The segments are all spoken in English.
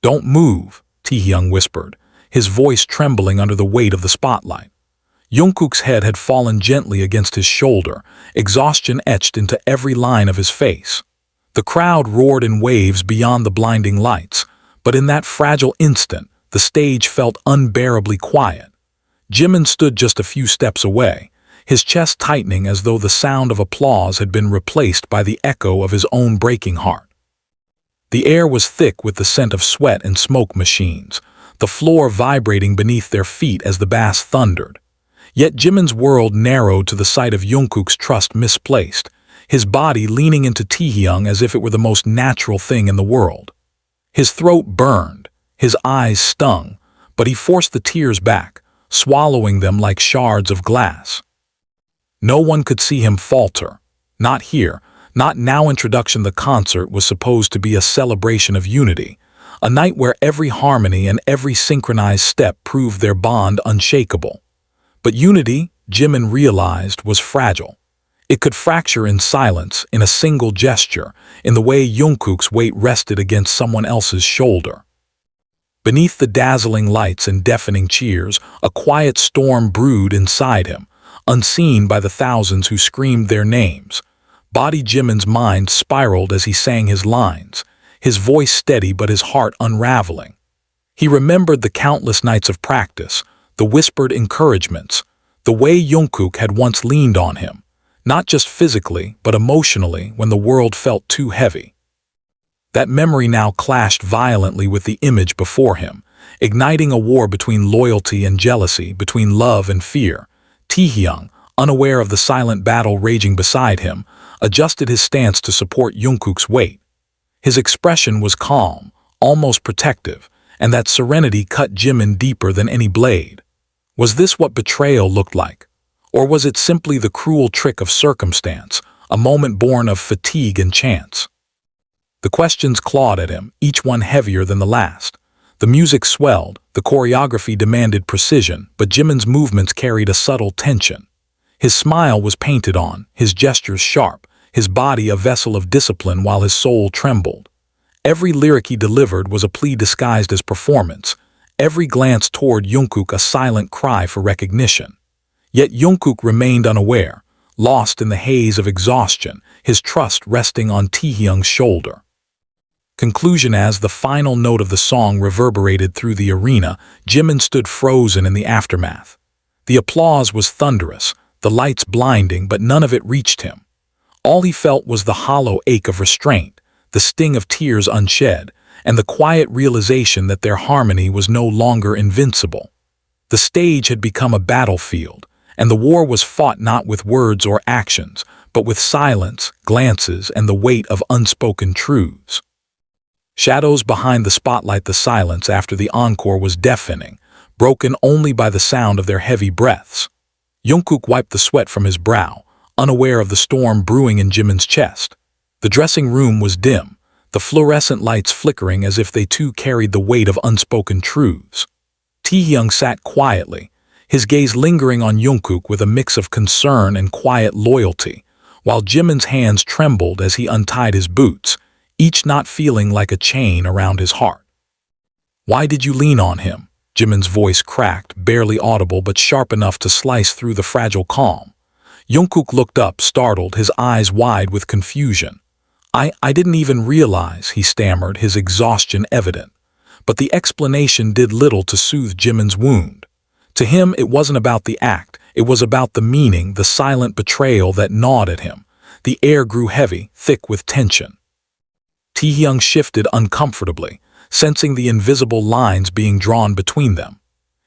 "Don't move," Taehyung whispered, his voice trembling under the weight of the spotlight. Jungkook's head had fallen gently against his shoulder, exhaustion etched into every line of his face. The crowd roared in waves beyond the blinding lights, but in that fragile instant, the stage felt unbearably quiet. Jimin stood just a few steps away, his chest tightening as though the sound of applause had been replaced by the echo of his own breaking heart. The air was thick with the scent of sweat and smoke machines, the floor vibrating beneath their feet as the bass thundered. Yet Jimin's world narrowed to the sight of Jungkook's trust misplaced, his body leaning into Taehyung as if it were the most natural thing in the world. His throat burned, his eyes stung, but he forced the tears back, swallowing them like shards of glass. No one could see him falter. Not here, not now. Introduction. The concert was supposed to be a celebration of unity, a night where every harmony and every synchronized step proved their bond unshakable. But unity, Jimin realized, was fragile. It could fracture in silence, in a single gesture, in the way Jungkook's weight rested against someone else's shoulder. Beneath the dazzling lights and deafening cheers, a quiet storm brewed inside him, unseen by the thousands who screamed their names. Body Jimin's mind spiraled as he sang his lines, his voice steady but his heart unraveling. He remembered the countless nights of practice, the whispered encouragements, the way Jungkook had once leaned on him, not just physically but emotionally when the world felt too heavy. That memory now clashed violently with the image before him, igniting a war between loyalty and jealousy, between love and fear. Taehyung, unaware of the silent battle raging beside him, adjusted his stance to support Jungkook's weight. His expression was calm, almost protective, and that serenity cut Jimin deeper than any blade. Was this what betrayal looked like? Or was it simply the cruel trick of circumstance, a moment born of fatigue and chance? The questions clawed at him, each one heavier than the last. The music swelled, the choreography demanded precision, but Jimin's movements carried a subtle tension. His smile was painted on, his gestures sharp, his body a vessel of discipline while his soul trembled. Every lyric he delivered was a plea disguised as performance, every glance toward Jungkook a silent cry for recognition. Yet Jungkook remained unaware, lost in the haze of exhaustion, his trust resting on Taehyung's shoulder. Conclusion. As the final note of the song reverberated through the arena, Jimin stood frozen in the aftermath. The applause was thunderous, the lights blinding, but none of it reached him. All he felt was the hollow ache of restraint, the sting of tears unshed, and the quiet realization that their harmony was no longer invincible. The stage had become a battlefield, and the war was fought not with words or actions, but with silence, glances, and the weight of unspoken truths. Shadows behind the spotlight. The silence after the encore was deafening, broken only by the sound of their heavy breaths. Jungkook wiped the sweat from his brow, unaware of the storm brewing in Jimin's chest. The dressing room was dim, the fluorescent lights flickering as if they too carried the weight of unspoken truths. Taehyung sat quietly, his gaze lingering on Jungkook with a mix of concern and quiet loyalty, while Jimin's hands trembled as he untied his boots, each knot feeling like a chain around his heart. "Why did you lean on him?" Jimin's voice cracked, barely audible but sharp enough to slice through the fragile calm. Jungkook looked up, startled, his eyes wide with confusion. I didn't even realize," he stammered, his exhaustion evident. But the explanation did little to soothe Jimin's wound. To him, it wasn't about the act, it was about the meaning, the silent betrayal that gnawed at him. The air grew heavy, thick with tension. Taehyung shifted uncomfortably, sensing the invisible lines being drawn between them.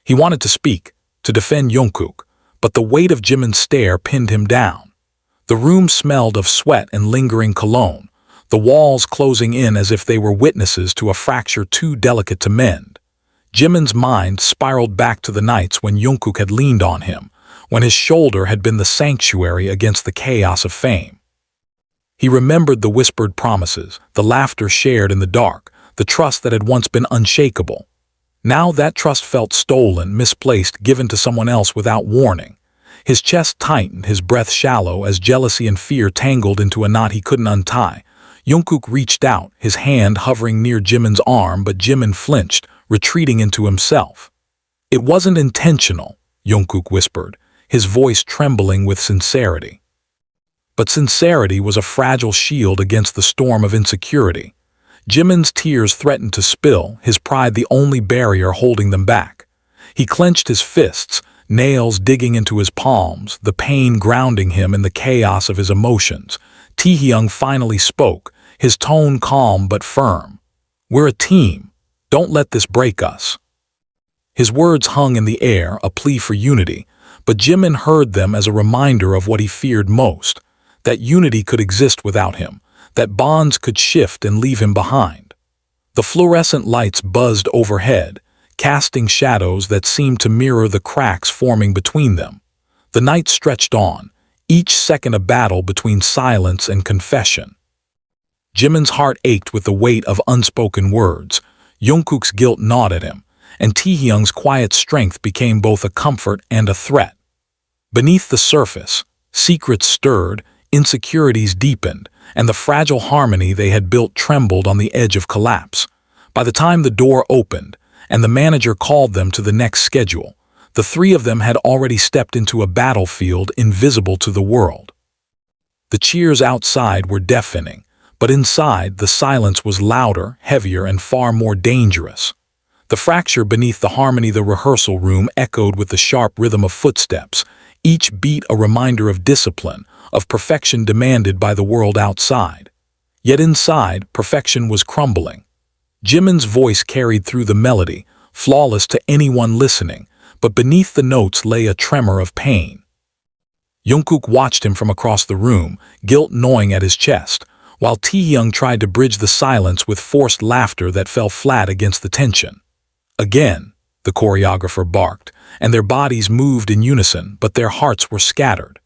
He wanted to speak, to defend Jungkook, but the weight of Jimin's stare pinned him down. The room smelled of sweat and lingering cologne, the walls closing in as if they were witnesses to a fracture too delicate to mend. Jimin's mind spiraled back to the nights when Jungkook had leaned on him, when his shoulder had been the sanctuary against the chaos of fame. He remembered the whispered promises, the laughter shared in the dark, the trust that had once been unshakable. Now that trust felt stolen, misplaced, given to someone else without warning. His chest tightened, his breath shallow as jealousy and fear tangled into a knot he couldn't untie. Jungkook reached out, his hand hovering near Jimin's arm, but Jimin flinched, retreating into himself. "It wasn't intentional," Jungkook whispered, his voice trembling with sincerity. But sincerity was a fragile shield against the storm of insecurity. Jimin's tears threatened to spill, his pride the only barrier holding them back. He clenched his fists, nails digging into his palms, the pain grounding him in the chaos of his emotions. Taehyung finally spoke, his tone calm but firm. "We're a team. Don't let this break us." His words hung in the air, a plea for unity, but Jimin heard them as a reminder of what he feared most, that unity could exist without him, that bonds could shift and leave him behind. The fluorescent lights buzzed overhead, casting shadows that seemed to mirror the cracks forming between them. The night stretched on, each second a battle between silence and confession. Jimin's heart ached with the weight of unspoken words, Jungkook's guilt gnawed at him, and Taehyung's quiet strength became both a comfort and a threat. Beneath the surface, secrets stirred, insecurities deepened, and the fragile harmony they had built trembled on the edge of collapse. By the time the door opened, and the manager called them to the next schedule, the three of them had already stepped into a battlefield invisible to the world. The cheers outside were deafening, but inside the silence was louder, heavier, and far more dangerous. The fracture beneath the harmony of the rehearsal room echoed with the sharp rhythm of footsteps, each beat a reminder of discipline, of perfection demanded by the world outside. Yet inside, perfection was crumbling. Jimin's voice carried through the melody, flawless to anyone listening, but beneath the notes lay a tremor of pain. Jungkook watched him from across the room, guilt gnawing at his chest, while Taehyung tried to bridge the silence with forced laughter that fell flat against the tension. "Again," the choreographer barked, and their bodies moved in unison, but their hearts were scattered.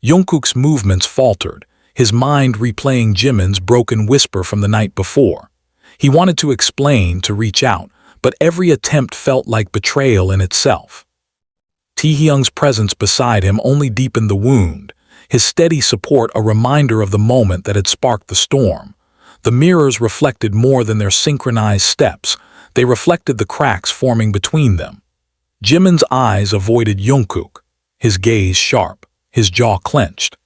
Jungkook's movements faltered, his mind replaying Jimin's broken whisper from the night before. He wanted to explain, to reach out, but every attempt felt like betrayal in itself. Taehyung's presence beside him only deepened the wound, his steady support a reminder of the moment that had sparked the storm. The mirrors reflected more than their synchronized steps, they reflected the cracks forming between them. Jimin's eyes avoided Jungkook, his gaze sharp, his jaw clenched.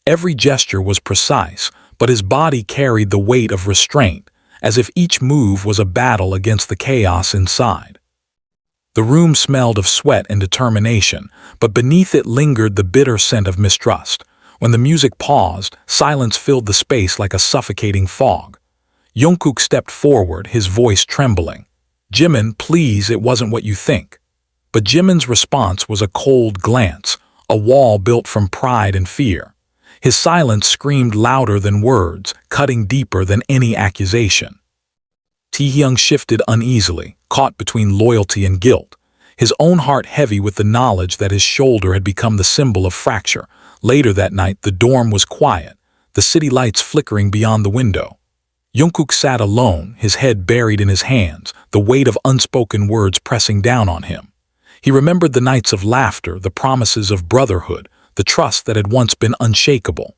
Every gesture was precise, but his body carried the weight of restraint, as if each move was a battle against the chaos inside. The room smelled of sweat and determination, but beneath it lingered the bitter scent of mistrust. When the music paused, silence filled the space like a suffocating fog. Jungkook stepped forward, his voice trembling. "Jimin, please, it wasn't what you think." But Jimin's response was a cold glance, a wall built from pride and fear. His silence screamed louder than words, cutting deeper than any accusation. Taehyung shifted uneasily, caught between loyalty and guilt, his own heart heavy with the knowledge that his shoulder had become the symbol of fracture. Later that night, the dorm was quiet, the city lights flickering beyond the window. Jungkook sat alone, his head buried in his hands, the weight of unspoken words pressing down on him. He remembered the nights of laughter, the promises of brotherhood, the trust that had once been unshakable.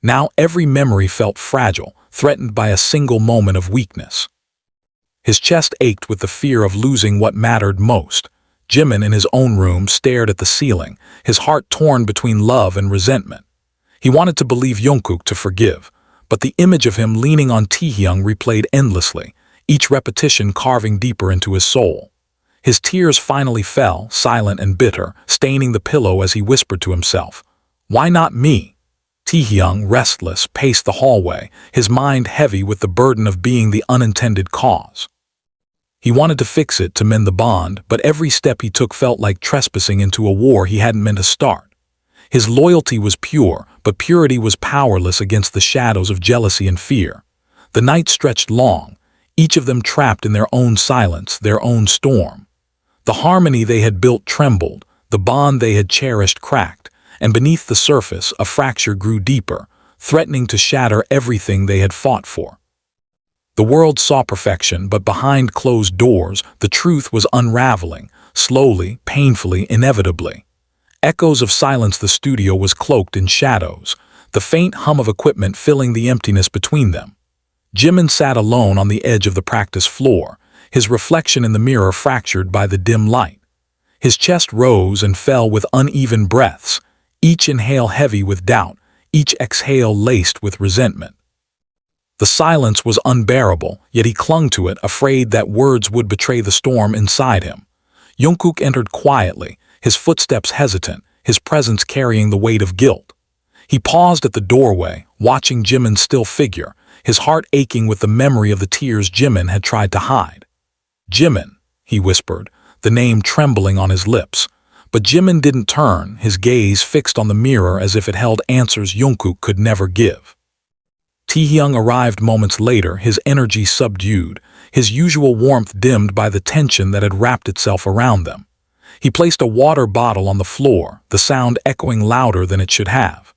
Now every memory felt fragile, threatened by a single moment of weakness. His chest ached with the fear of losing what mattered most. Jimin, in his own room, stared at the ceiling, his heart torn between love and resentment. He wanted to believe Jungkook, to forgive, but the image of him leaning on Taehyung replayed endlessly, each repetition carving deeper into his soul. His tears finally fell, silent and bitter, staining the pillow as he whispered to himself, "Why not me?" Taehyung, restless, paced the hallway, his mind heavy with the burden of being the unintended cause. He wanted to fix it, to mend the bond, but every step he took felt like trespassing into a war he hadn't meant to start. His loyalty was pure, but purity was powerless against the shadows of jealousy and fear. The night stretched long, each of them trapped in their own silence, their own storm. The harmony they had built trembled, the bond they had cherished cracked, and beneath the surface a fracture grew deeper, threatening to shatter everything they had fought for. The world saw perfection, but behind closed doors, the truth was unraveling, slowly, painfully, inevitably. Echoes of silence. The studio was cloaked in shadows, the faint hum of equipment filling the emptiness between them. Jimin sat alone on the edge of the practice floor, his reflection in the mirror fractured by the dim light. His chest rose and fell with uneven breaths, each inhale heavy with doubt, each exhale laced with resentment. The silence was unbearable, yet he clung to it, afraid that words would betray the storm inside him. Jungkook entered quietly, his footsteps hesitant, his presence carrying the weight of guilt. He paused at the doorway, watching Jimin's still figure, his heart aching with the memory of the tears Jimin had tried to hide. "Jimin," he whispered, the name trembling on his lips. But Jimin didn't turn, his gaze fixed on the mirror as if it held answers Jungkook could never give. Taehyung arrived moments later, his energy subdued, his usual warmth dimmed by the tension that had wrapped itself around them. He placed a water bottle on the floor, the sound echoing louder than it should have.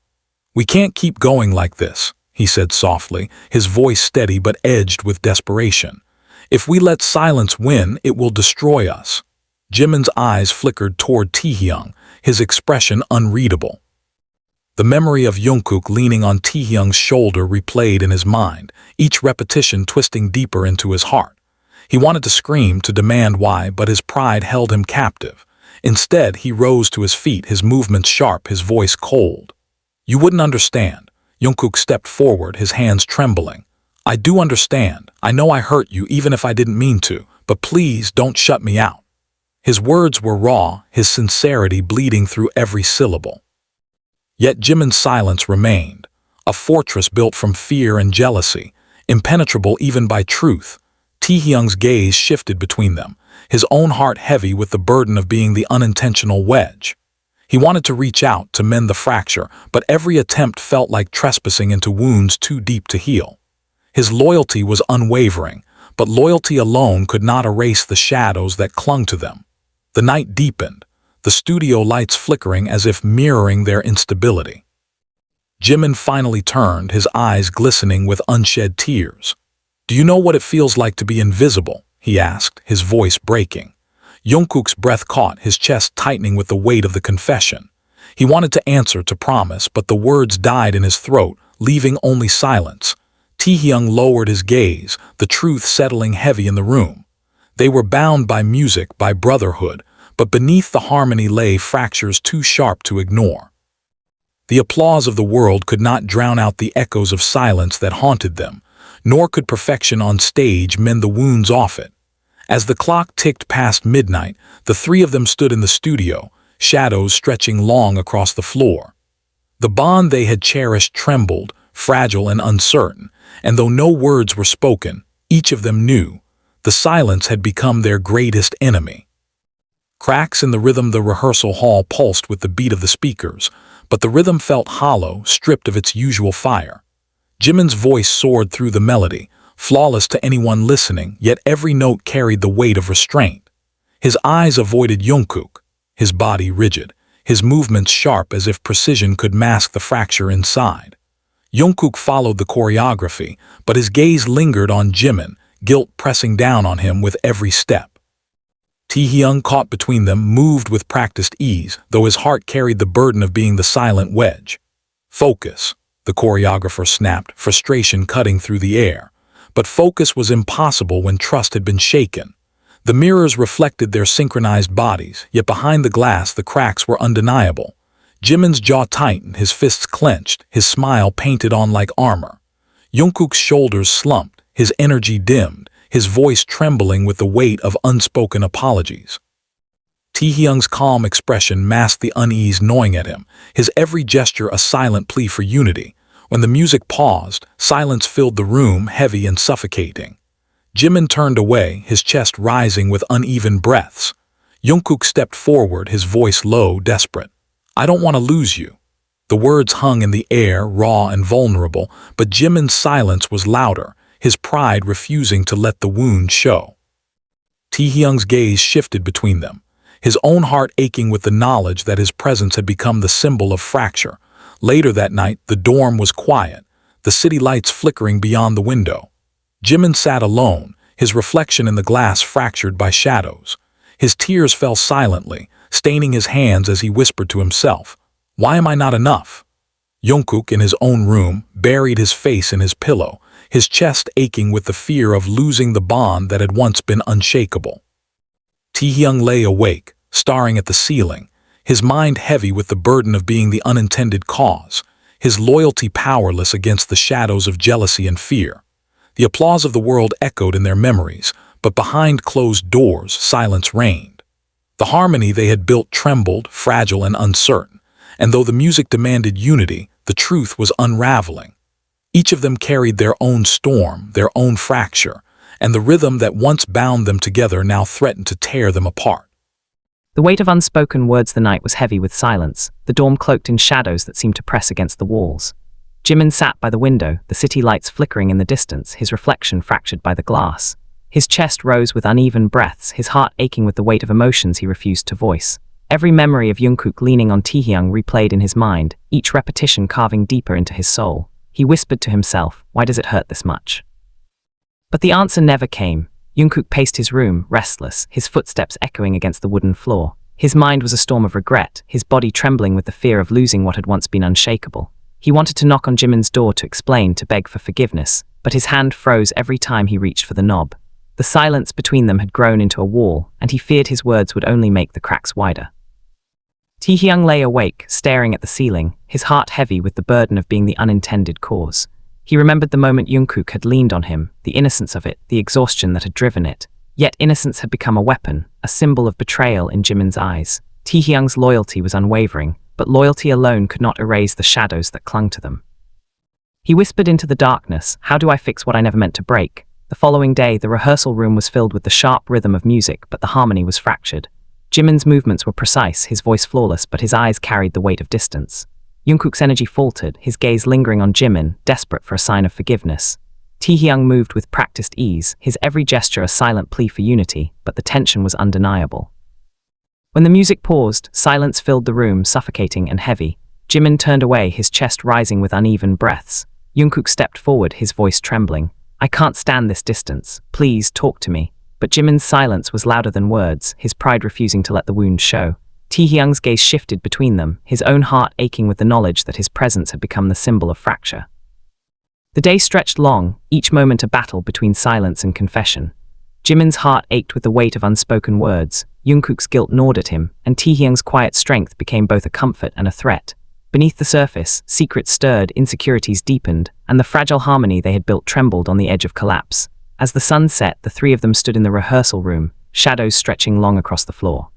"We can't keep going like this," he said softly, his voice steady but edged with desperation. "If we let silence win, it will destroy us." Jimin's eyes flickered toward Taehyung, his expression unreadable. The memory of Jungkook leaning on Taehyung's shoulder replayed in his mind, each repetition twisting deeper into his heart. He wanted to scream, to demand why, but his pride held him captive. Instead, he rose to his feet, his movements sharp, his voice cold. "You wouldn't understand." Jungkook stepped forward, his hands trembling. "I do understand. I know I hurt you even if I didn't mean to, but please don't shut me out." His words were raw, his sincerity bleeding through every syllable. Yet Jimin's silence remained, a fortress built from fear and jealousy, impenetrable even by truth. Taehyung's gaze shifted between them, his own heart heavy with the burden of being the unintentional wedge. He wanted to reach out to mend the fracture, but every attempt felt like trespassing into wounds too deep to heal. His loyalty was unwavering, but loyalty alone could not erase the shadows that clung to them. The night deepened, the studio lights flickering as if mirroring their instability. Jimin finally turned, his eyes glistening with unshed tears. "Do you know what it feels like to be invisible?" he asked, his voice breaking. Jungkook's breath caught, his chest tightening with the weight of the confession. He wanted to answer, to promise, but the words died in his throat, leaving only silence. Taehyung lowered his gaze, the truth settling heavy in the room. They were bound by music, by brotherhood, but beneath the harmony lay fractures too sharp to ignore. The applause of the world could not drown out the echoes of silence that haunted them, nor could perfection on stage mend the wounds off it. As the clock ticked past midnight, the three of them stood in the studio, shadows stretching long across the floor. The bond they had cherished trembled, fragile and uncertain, and though no words were spoken, each of them knew the silence had become their greatest enemy. Cracks in the rhythm. The rehearsal hall pulsed with the beat of the speakers, but the rhythm felt hollow, stripped of its usual fire. Jimin's voice soared through the melody, flawless to anyone listening, yet every note carried the weight of restraint. His eyes avoided Jungkook, his body rigid, his movements sharp as if precision could mask the fracture inside. Jungkook followed the choreography, but his gaze lingered on Jimin, guilt pressing down on him with every step. Taehyung, caught between them, moved with practiced ease, though his heart carried the burden of being the silent wedge. "Focus," the choreographer snapped, frustration cutting through the air. But focus was impossible when trust had been shaken. The mirrors reflected their synchronized bodies, yet behind the glass the cracks were undeniable. Jimin's jaw tightened, his fists clenched, his smile painted on like armor. Jungkook's shoulders slumped, his energy dimmed, his voice trembling with the weight of unspoken apologies. Taehyung's calm expression masked the unease gnawing at him, his every gesture a silent plea for unity. When the music paused, silence filled the room, heavy and suffocating. Jimin turned away, his chest rising with uneven breaths. Jungkook stepped forward, his voice low, desperate. "I don't want to lose you." The words hung in the air, raw and vulnerable, but Jimin's silence was louder, his pride refusing to let the wound show. Taehyung's gaze shifted between them, his own heart aching with the knowledge that his presence had become the symbol of fracture. Later that night, the dorm was quiet, the city lights flickering beyond the window. Jimin sat alone, his reflection in the glass fractured by shadows. His tears fell silently, staining his hands as he whispered to himself, "Why am I not enough?" Jungkook, in his own room, buried his face in his pillow, his chest aching with the fear of losing the bond that had once been unshakable. Taehyung lay awake, staring at the ceiling, his mind heavy with the burden of being the unintended cause, his loyalty powerless against the shadows of jealousy and fear. The applause of the world echoed in their memories, but behind closed doors, silence reigned. The harmony they had built trembled, fragile and uncertain, and though the music demanded unity, the truth was unraveling. Each of them carried their own storm, their own fracture, and the rhythm that once bound them together now threatened to tear them apart. The weight of unspoken words. The night was heavy with silence, the dorm cloaked in shadows that seemed to press against the walls. Jimin sat by the window, the city lights flickering in the distance, his reflection fractured by the glass. His chest rose with uneven breaths, his heart aching with the weight of emotions he refused to voice. Every memory of Jungkook leaning on Taehyung replayed in his mind, each repetition carving deeper into his soul. He whispered to himself, "Why does it hurt this much?" But the answer never came. Jungkook paced his room, restless, his footsteps echoing against the wooden floor. His mind was a storm of regret, his body trembling with the fear of losing what had once been unshakable. He wanted to knock on Jimin's door to explain, to beg for forgiveness, but his hand froze every time he reached for the knob. The silence between them had grown into a wall, and he feared his words would only make the cracks wider. Taehyung lay awake, staring at the ceiling, his heart heavy with the burden of being the unintended cause. He remembered the moment Jungkook had leaned on him, the innocence of it, the exhaustion that had driven it. Yet innocence had become a weapon, a symbol of betrayal in Jimin's eyes. Taehyung's loyalty was unwavering, but loyalty alone could not erase the shadows that clung to them. He whispered into the darkness, "How do I fix what I never meant to break?" The following day, the rehearsal room was filled with the sharp rhythm of music, but the harmony was fractured. Jimin's movements were precise, his voice flawless, but his eyes carried the weight of distance. Jungkook's energy faltered, his gaze lingering on Jimin, desperate for a sign of forgiveness. Taehyung moved with practiced ease, his every gesture a silent plea for unity, but the tension was undeniable. When the music paused, silence filled the room, suffocating and heavy. Jimin turned away, his chest rising with uneven breaths. Jungkook stepped forward, his voice trembling. "I can't stand this distance. Please, talk to me." But Jimin's silence was louder than words, his pride refusing to let the wound show. Taehyung's gaze shifted between them, his own heart aching with the knowledge that his presence had become the symbol of fracture. The day stretched long, each moment a battle between silence and confession. Jimin's heart ached with the weight of unspoken words, Jungkook's guilt gnawed at him, and Taehyung's quiet strength became both a comfort and a threat. Beneath the surface, secrets stirred, insecurities deepened, and the fragile harmony they had built trembled on the edge of collapse. As the sun set, the three of them stood in the rehearsal room, shadows stretching long across the floor.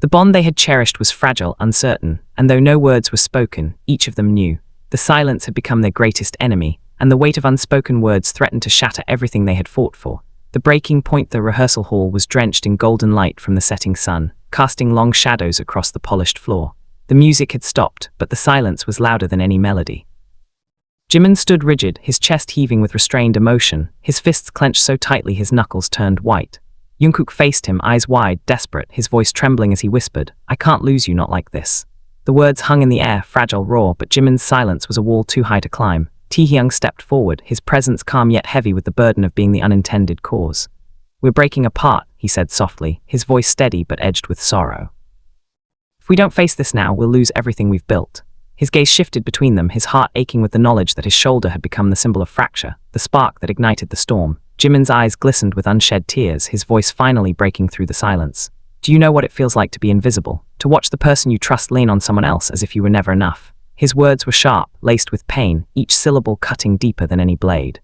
The bond they had cherished was fragile, uncertain, and though no words were spoken, each of them knew. The silence had become their greatest enemy, and the weight of unspoken words threatened to shatter everything they had fought for. The breaking point, the rehearsal hall was drenched in golden light from the setting sun, casting long shadows across the polished floor. The music had stopped, but the silence was louder than any melody. Jimin stood rigid, his chest heaving with restrained emotion, his fists clenched so tightly his knuckles turned white. Jungkook faced him, eyes wide, desperate, his voice trembling as he whispered, "I can't lose you, not like this." The words hung in the air, fragile, raw, but Jimin's silence was a wall too high to climb. Taehyung stepped forward, his presence calm yet heavy with the burden of being the unintended cause. "We're breaking apart," he said softly, his voice steady but edged with sorrow. "If we don't face this now, we'll lose everything we've built." His gaze shifted between them, his heart aching with the knowledge that his shoulder had become the symbol of fracture, the spark that ignited the storm. Jimin's eyes glistened with unshed tears, his voice finally breaking through the silence. "Do you know what it feels like to be invisible? To watch the person you trust lean on someone else as if you were never enough?" His words were sharp, laced with pain, each syllable cutting deeper than any blade.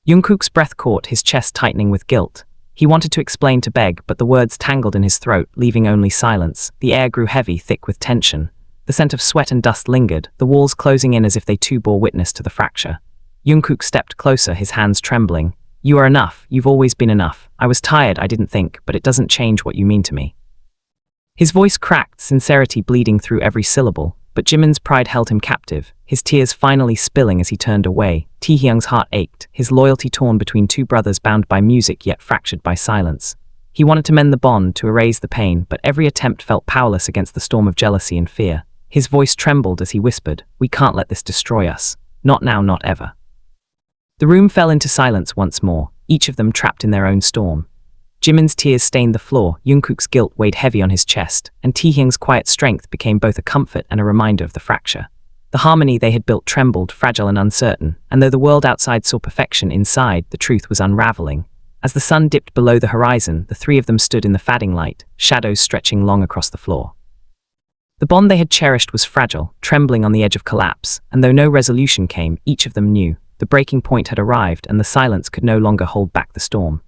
Jungkook's breath caught, his chest tightening with guilt. He wanted to explain, to beg, but the words tangled in his throat, leaving only silence. The air grew heavy, thick with tension. The scent of sweat and dust lingered, the walls closing in as if they too bore witness to the fracture. Jungkook stepped closer, his hands trembling. "You are enough, you've always been enough. I was tired, I didn't think, but it doesn't change what you mean to me." His voice cracked, sincerity bleeding through every syllable, but Jimin's pride held him captive, his tears finally spilling as he turned away. Taehyung's heart ached, his loyalty torn between two brothers bound by music yet fractured by silence. He wanted to mend the bond, to erase the pain, but every attempt felt powerless against the storm of jealousy and fear. His voice trembled as he whispered, "We can't let this destroy us. Not now, not ever." The room fell into silence once more, each of them trapped in their own storm. Jimin's tears stained the floor, Jungkook's guilt weighed heavy on his chest, and Taehyung's quiet strength became both a comfort and a reminder of the fracture. The harmony they had built trembled, fragile and uncertain, and though the world outside saw perfection, inside, the truth was unraveling. As the sun dipped below the horizon, the three of them stood in the fading light, shadows stretching long across the floor. The bond they had cherished was fragile, trembling on the edge of collapse, and though no resolution came, each of them knew the breaking point had arrived and the silence could no longer hold back the storm.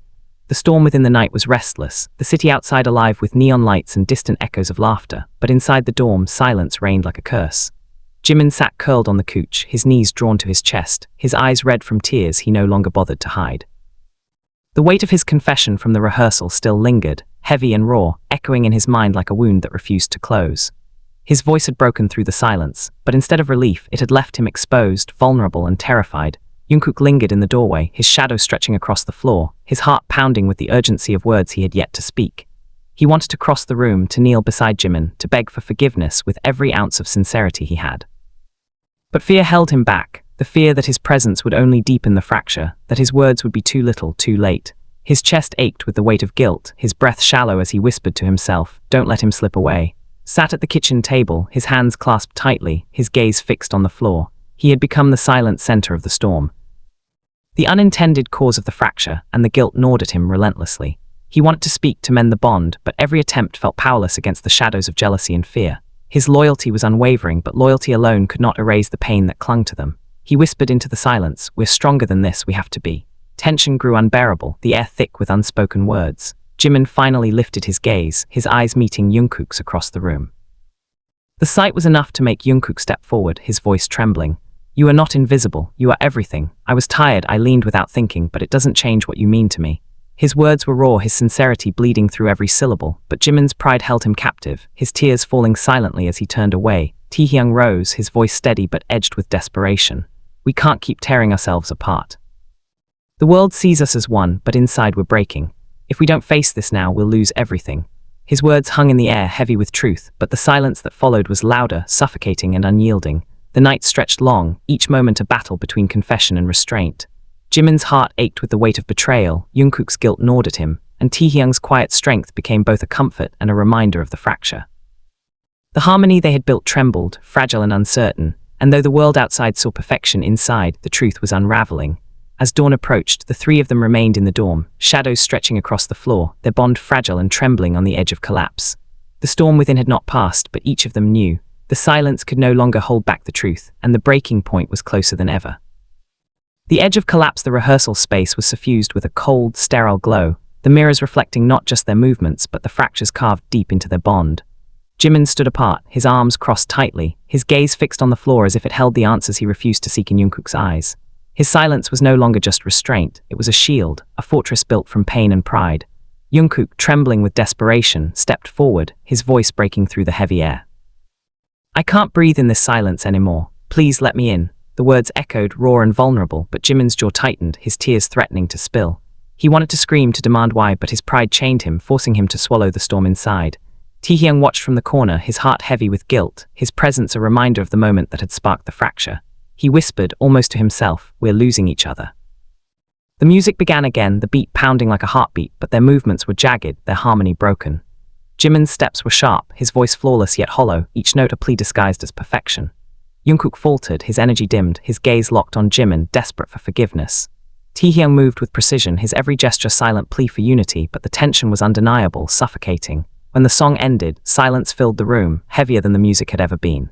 The storm within the night was restless, the city outside alive with neon lights and distant echoes of laughter, but inside the dorm, silence reigned like a curse. Jimin sat curled on the couch, his knees drawn to his chest, his eyes red from tears he no longer bothered to hide. The weight of his confession from the rehearsal still lingered, heavy and raw, echoing in his mind like a wound that refused to close. His voice had broken through the silence, but instead of relief, it had left him exposed, vulnerable and terrified. Jungkook lingered in the doorway, his shadow stretching across the floor, his heart pounding with the urgency of words he had yet to speak. He wanted to cross the room, to kneel beside Jimin, to beg for forgiveness with every ounce of sincerity he had. But fear held him back, the fear that his presence would only deepen the fracture, that his words would be too little, too late. His chest ached with the weight of guilt, his breath shallow as he whispered to himself, "Don't let him slip away." Sat at the kitchen table, his hands clasped tightly, his gaze fixed on the floor, he had become the silent center of the storm. The unintended cause of the fracture, and the guilt gnawed at him relentlessly. He wanted to speak to mend the bond, but every attempt felt powerless against the shadows of jealousy and fear. His loyalty was unwavering, but loyalty alone could not erase the pain that clung to them. He whispered into the silence, "We're stronger than this, we have to be." Tension grew unbearable, the air thick with unspoken words. Jimin finally lifted his gaze, his eyes meeting Jungkook's across the room. The sight was enough to make Jungkook step forward, his voice trembling. "You are not invisible, you are everything. I was tired, I leaned without thinking, but it doesn't change what you mean to me." His words were raw, his sincerity bleeding through every syllable, but Jimin's pride held him captive, his tears falling silently as he turned away. Taehyung rose, his voice steady but edged with desperation. "We can't keep tearing ourselves apart. The world sees us as one, but inside we're breaking. If we don't face this now, we'll lose everything." His words hung in the air, heavy with truth, but the silence that followed was louder, suffocating and unyielding. The night stretched long, each moment a battle between confession and restraint. Jimin's heart ached with the weight of betrayal, Jungkook's guilt gnawed at him, and Taehyung's quiet strength became both a comfort and a reminder of the fracture. The harmony they had built trembled, fragile and uncertain, and though the world outside saw perfection, inside, the truth was unraveling. As dawn approached, the three of them remained in the dorm, shadows stretching across the floor, their bond fragile and trembling on the edge of collapse. The storm within had not passed, but each of them knew. The silence could no longer hold back the truth, and the breaking point was closer than ever. The edge of collapse, the rehearsal space, was suffused with a cold, sterile glow, the mirrors reflecting not just their movements, but the fractures carved deep into their bond. Jimin stood apart, his arms crossed tightly, his gaze fixed on the floor as if it held the answers he refused to seek in Jungkook's eyes. His silence was no longer just restraint, it was a shield, a fortress built from pain and pride. Jungkook, trembling with desperation, stepped forward, his voice breaking through the heavy air. "I can't breathe in this silence anymore. Please let me in." The words echoed, raw and vulnerable, but Jimin's jaw tightened, his tears threatening to spill. He wanted to scream, to demand why, but his pride chained him, forcing him to swallow the storm inside. Taehyung watched from the corner, his heart heavy with guilt, his presence a reminder of the moment that had sparked the fracture. He whispered, almost to himself, "We're losing each other." The music began again, the beat pounding like a heartbeat, but their movements were jagged, their harmony broken. Jimin's steps were sharp, his voice flawless yet hollow, each note a plea disguised as perfection. Jungkook faltered, his energy dimmed, his gaze locked on Jimin, desperate for forgiveness. Taehyung moved with precision, his every gesture silent plea for unity, but the tension was undeniable, suffocating. When the song ended, silence filled the room, heavier than the music had ever been.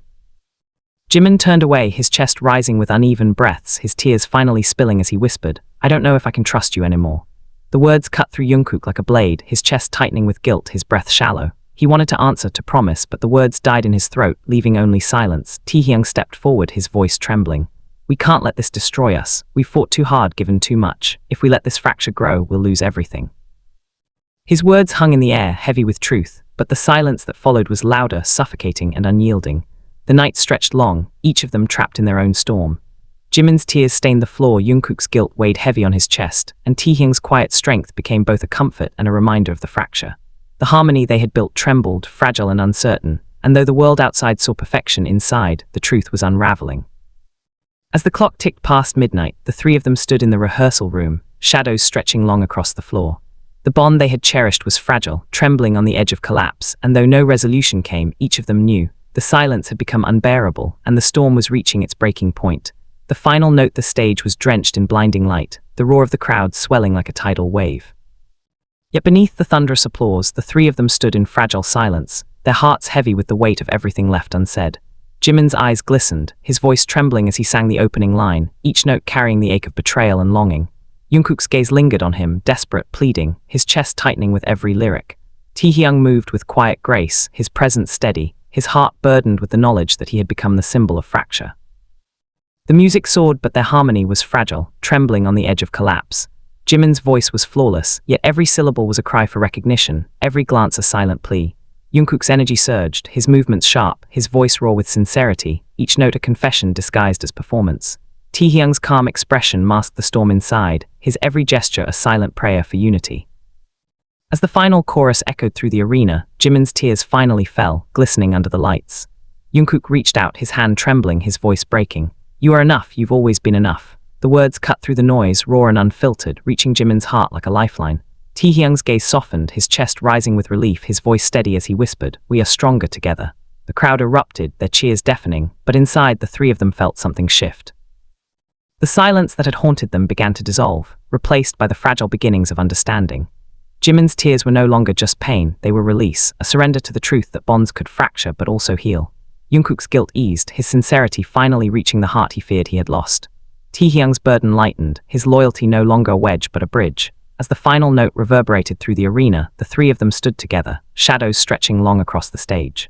Jimin turned away, his chest rising with uneven breaths, his tears finally spilling as he whispered, "I don't know if I can trust you anymore." The words cut through Jungkook like a blade, his chest tightening with guilt, his breath shallow. He wanted to answer, to promise, but the words died in his throat, leaving only silence. Taehyung stepped forward, his voice trembling. "We can't let this destroy us. We've fought too hard, given too much. If we let this fracture grow, we'll lose everything." His words hung in the air, heavy with truth, but the silence that followed was louder, suffocating and unyielding. The night stretched long, each of them trapped in their own storm. Jimin's tears stained the floor, Jungkook's guilt weighed heavy on his chest, and Taehyung's quiet strength became both a comfort and a reminder of the fracture. The harmony they had built trembled, fragile and uncertain, and though the world outside saw perfection, inside, the truth was unraveling. As the clock ticked past midnight, the three of them stood in the rehearsal room, shadows stretching long across the floor. The bond they had cherished was fragile, trembling on the edge of collapse, and though no resolution came, each of them knew The silence had become unbearable, and the storm was reaching its breaking point. The final note, the stage was drenched in blinding light, the roar of the crowd swelling like a tidal wave. Yet beneath the thunderous applause, the three of them stood in fragile silence, their hearts heavy with the weight of everything left unsaid. Jimin's eyes glistened, his voice trembling as he sang the opening line, each note carrying the ache of betrayal and longing. Jungkook's gaze lingered on him, desperate, pleading, his chest tightening with every lyric. Taehyung moved with quiet grace, his presence steady, his heart burdened with the knowledge that he had become the symbol of fracture. The music soared, but their harmony was fragile, trembling on the edge of collapse. Jimin's voice was flawless, yet every syllable was a cry for recognition, every glance a silent plea. Jungkook's energy surged, his movements sharp, his voice raw with sincerity, each note a confession disguised as performance. Taehyung's calm expression masked the storm inside, his every gesture a silent prayer for unity. As the final chorus echoed through the arena, Jimin's tears finally fell, glistening under the lights. Jungkook reached out, his hand trembling, his voice breaking. "You are enough, you've always been enough." The words cut through the noise, raw and unfiltered, reaching Jimin's heart like a lifeline. Taehyung's gaze softened, his chest rising with relief, his voice steady as he whispered, "We are stronger together." The crowd erupted, their cheers deafening, but inside the three of them felt something shift. The silence that had haunted them began to dissolve, replaced by the fragile beginnings of understanding. Jimin's tears were no longer just pain, they were release, a surrender to the truth that bonds could fracture but also heal. Jungkook's guilt eased, his sincerity finally reaching the heart he feared he had lost. Taehyung's burden lightened, his loyalty no longer a wedge but a bridge. As the final note reverberated through the arena, the three of them stood together, shadows stretching long across the stage.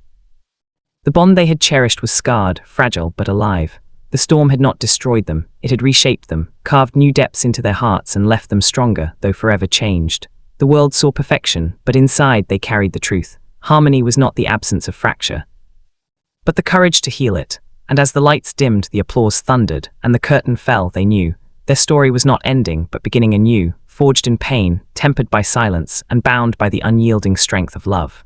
The bond they had cherished was scarred, fragile but alive. The storm had not destroyed them, it had reshaped them, carved new depths into their hearts and left them stronger, though forever changed. The world saw perfection, but inside they carried the truth. Harmony was not the absence of fracture, but the courage to heal it. And as the lights dimmed, the applause thundered, and the curtain fell, they knew. Their story was not ending, but beginning anew, forged in pain, tempered by silence, and bound by the unyielding strength of love.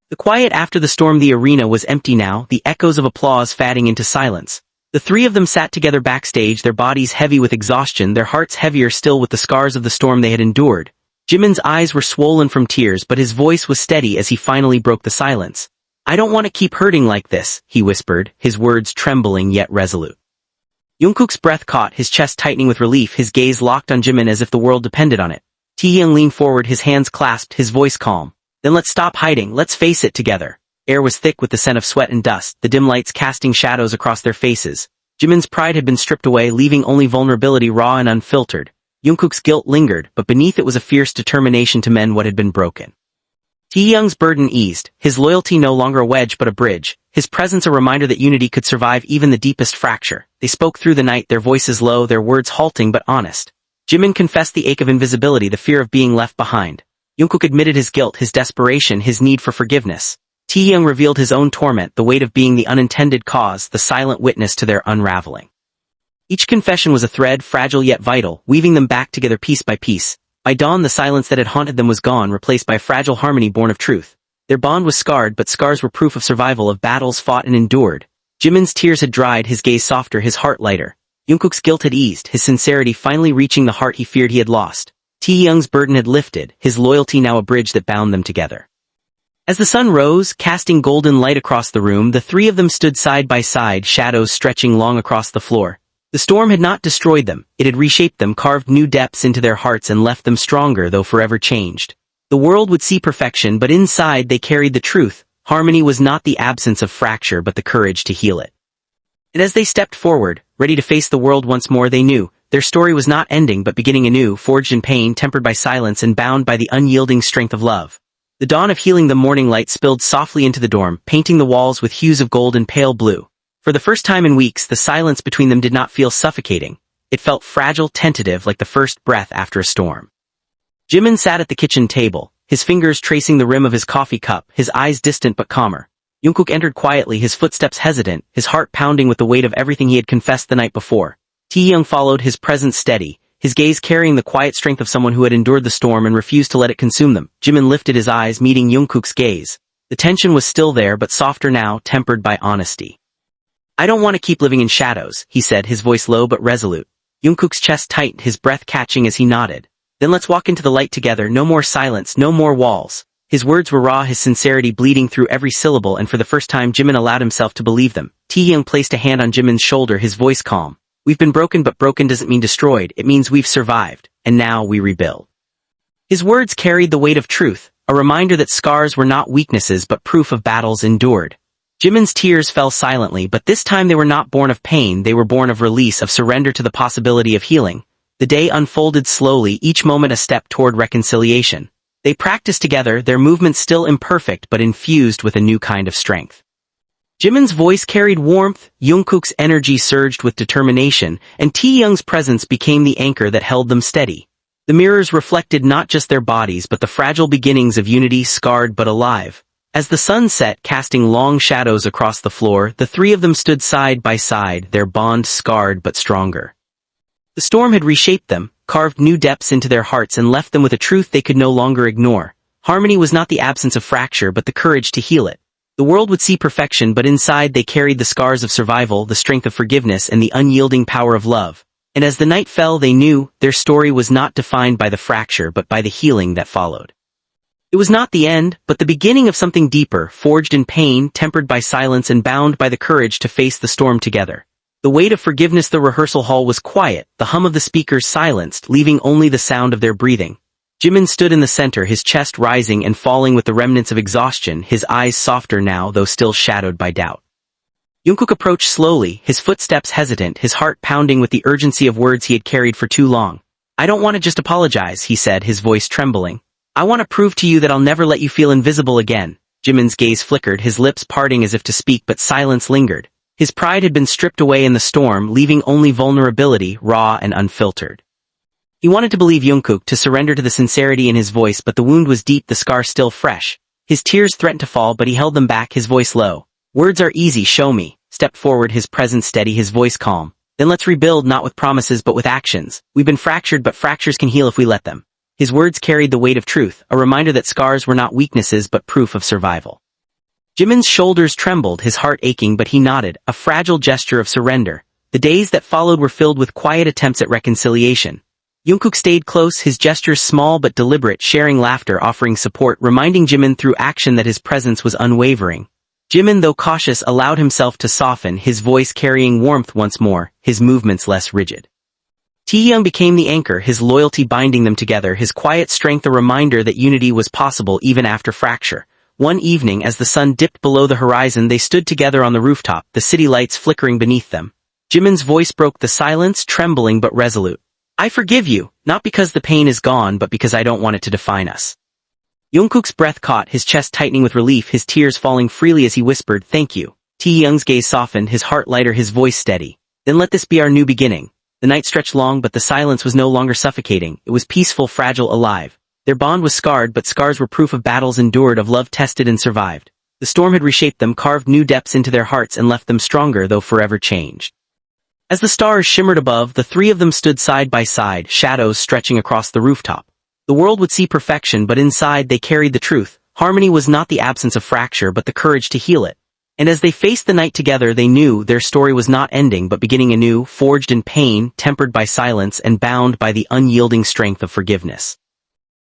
The quiet after the storm, the arena was empty now, the echoes of applause fading into silence. The three of them sat together backstage, their bodies heavy with exhaustion, their hearts heavier still with the scars of the storm they had endured. Jimin's eyes were swollen from tears, but his voice was steady as he finally broke the silence. "I don't want to keep hurting like this," he whispered, his words trembling yet resolute. Jungkook's breath caught, his chest tightening with relief, his gaze locked on Jimin as if the world depended on it. Taehyung leaned forward, his hands clasped, his voice calm. "Then let's stop hiding, let's face it together." Air was thick with the scent of sweat and dust, the dim lights casting shadows across their faces. Jimin's pride had been stripped away, leaving only vulnerability raw and unfiltered. Jungkook's guilt lingered, but beneath it was a fierce determination to mend what had been broken. Taehyung's burden eased, his loyalty no longer a wedge but a bridge, his presence a reminder that unity could survive even the deepest fracture. They spoke through the night, their voices low, their words halting but honest. Jimin confessed the ache of invisibility, the fear of being left behind. Jungkook admitted his guilt, his desperation, his need for forgiveness. Taehyung revealed his own torment, the weight of being the unintended cause, the silent witness to their unraveling. Each confession was a thread, fragile yet vital, weaving them back together piece by piece. By dawn, the silence that had haunted them was gone, replaced by fragile harmony born of truth. Their bond was scarred, but scars were proof of survival, of battles fought and endured. Jimin's tears had dried, his gaze softer, his heart lighter. Jungkook's guilt had eased, his sincerity finally reaching the heart he feared he had lost. Taehyung's burden had lifted, his loyalty now a bridge that bound them together. As the sun rose, casting golden light across the room, the three of them stood side by side, shadows stretching long across the floor. The storm had not destroyed them, it had reshaped them, carved new depths into their hearts and left them stronger though forever changed. The world would see perfection, but inside they carried the truth. Harmony was not the absence of fracture but the courage to heal it. And as they stepped forward, ready to face the world once more, they knew their story was not ending but beginning anew, forged in pain, tempered by silence and bound by the unyielding strength of love. The dawn of healing, the morning light spilled softly into the dorm, painting the walls with hues of gold and pale blue. For the first time in weeks, the silence between them did not feel suffocating. It felt fragile, tentative, like the first breath after a storm. Jimin sat at the kitchen table, his fingers tracing the rim of his coffee cup, his eyes distant but calmer. Jungkook entered quietly, his footsteps hesitant, his heart pounding with the weight of everything he had confessed the night before. Taehyung followed, his presence steady, his gaze carrying the quiet strength of someone who had endured the storm and refused to let it consume them. Jimin lifted his eyes, meeting Jungkook's gaze. The tension was still there, but softer now, tempered by honesty. "I don't want to keep living in shadows," he said, his voice low but resolute. Jungkook's chest tightened, his breath catching as he nodded. "Then let's walk into the light together, no more silence, no more walls." His words were raw, his sincerity bleeding through every syllable, and for the first time Jimin allowed himself to believe them. Taehyung placed a hand on Jimin's shoulder, his voice calm. We've been broken, but broken doesn't mean destroyed, it means we've survived, and now we rebuild. His words carried the weight of truth, a reminder that scars were not weaknesses but proof of battles endured. Jimin's tears fell silently, but this time they were not born of pain, they were born of release, of surrender to the possibility of healing. The day unfolded slowly, each moment a step toward reconciliation. They practiced together, their movements still imperfect but infused with a new kind of strength. Jimin's voice carried warmth, Jungkook's energy surged with determination, and Taehyung's presence became the anchor that held them steady. The mirrors reflected not just their bodies but the fragile beginnings of unity, scarred but alive. As the sun set, casting long shadows across the floor, the three of them stood side by side, their bond scarred but stronger. The storm had reshaped them, carved new depths into their hearts, and left them with a truth they could no longer ignore. Harmony was not the absence of fracture but the courage to heal it. The world would see perfection, but inside they carried the scars of survival, the strength of forgiveness, and the unyielding power of love. And as the night fell, they knew their story was not defined by the fracture but by the healing that followed. It was not the end, but the beginning of something deeper, forged in pain, tempered by silence, and bound by the courage to face the storm together. The weight of forgiveness. The rehearsal hall was quiet, the hum of the speakers silenced, leaving only the sound of their breathing. Jimin stood in the center, his chest rising and falling with the remnants of exhaustion, his eyes softer now though still shadowed by doubt. Jungkook approached slowly, his footsteps hesitant, his heart pounding with the urgency of words he had carried for too long. I don't want to just apologize, he said, his voice trembling. I want to prove to you that I'll never let you feel invisible again. Jimin's gaze flickered, his lips parting as if to speak, but silence lingered. His pride had been stripped away in the storm, leaving only vulnerability, raw and unfiltered. He wanted to believe Jungkook, to surrender to the sincerity in his voice, but the wound was deep, the scar still fresh. His tears threatened to fall, but he held them back, his voice low. Words are easy, show me. Stepped forward, his presence steady, his voice calm. Then let's rebuild, not with promises but with actions. We've been fractured, but fractures can heal if we let them. His words carried the weight of truth, a reminder that scars were not weaknesses but proof of survival. Jimin's shoulders trembled, his heart aching, but he nodded, a fragile gesture of surrender. The days that followed were filled with quiet attempts at reconciliation. Jungkook stayed close, his gestures small but deliberate, sharing laughter, offering support, reminding Jimin through action that his presence was unwavering. Jimin, though cautious, allowed himself to soften, his voice carrying warmth once more, his movements less rigid. Taehyung became the anchor, his loyalty binding them together, his quiet strength a reminder that unity was possible even after fracture. One evening, as the sun dipped below the horizon, they stood together on the rooftop, the city lights flickering beneath them. Jimin's voice broke the silence, trembling but resolute. I forgive you, not because the pain is gone but because I don't want it to define us. Jungkook's breath caught, his chest tightening with relief, his tears falling freely as he whispered, thank you. Taehyung's gaze softened, his heart lighter, his voice steady. Then let this be our new beginning. The night stretched long, but the silence was no longer suffocating. It was peaceful, fragile, alive. Their bond was scarred, but scars were proof of battles endured, of love tested and survived. The storm had reshaped them, carved new depths into their hearts, and left them stronger, though forever changed. As the stars shimmered above, the three of them stood side by side, shadows stretching across the rooftop. The world would see perfection, but inside they carried the truth. Harmony was not the absence of fracture, but the courage to heal it. And as they faced the night together, they knew their story was not ending, but beginning anew, forged in pain, tempered by silence, and bound by the unyielding strength of forgiveness.